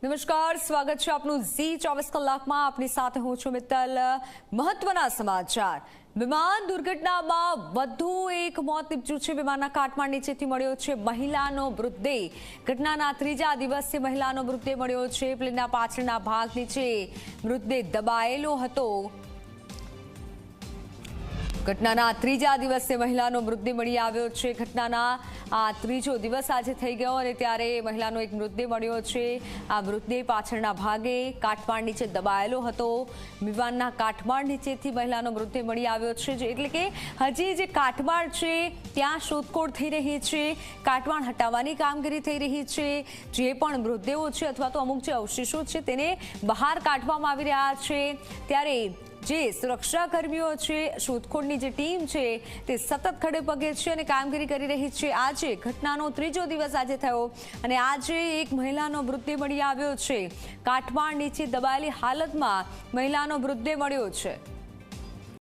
નમસ્કાર, સ્વાગત છે આપનું ઝી 24 કલાકમાં। આપની સાથે હું છું મિત્તલ। મહત્વના સમાચાર। વિમાન દુર્ઘટનામાં વધુ એક મોત નીપજ્યું છે। વિમાનના કાટમાળ નીચેથી મળ્યો છે મહિલાનો મૃતદેહ। ઘટનાના ત્રીજા દિવસે મહિલાનો મૃતદેહ મળ્યો છે। પ્લેનના પાછળના ભાગ નીચે મૃતદેહ દબાયેલો હતો। ઘટનાના ત્રીજા દિવસે મહિલાનો મૃતદેહ મળી આવ્યો છે। ઘટનાના આ ત્રીજો દિવસ આજે થઈ ગયો અને ત્યારે મહિલાનો એક મૃતદેહ મળ્યો છે। આ મૃતદેહ પાછળના ભાગે કાટમાળ નીચે દબાયેલો હતો। વિમાનના કાટમાળ નીચેથી મહિલાનો મૃતદેહ મળી આવ્યો છે, એટલે કે હજી જે કાટમાળ છે ત્યાં શોધખોળ થઈ રહી છે। કાટમાળ હટાવવાની કામગીરી થઈ રહી છે। જે પણ મૃતદેહો છે અથવા તો અમુક જે અવશેષો છે તેને બહાર કાઢવામાં આવી રહ્યા છે। ત્યારે જે સુરક્ષા કર્મીઓ છે, શોધખોળની જે ટીમ છે તે સતત ખડે પગે છે અને કામગીરી કરી રહી છે। આજે ઘટનાનો ત્રીજો દિવસ આજે થયો અને આજે એક મહિલાનો મૃતદેહ મળી આવ્યો છે। કાટમાળ નીચે દબાયેલી હાલતમાં મહિલાનો મૃતદેહ મળ્યો છે।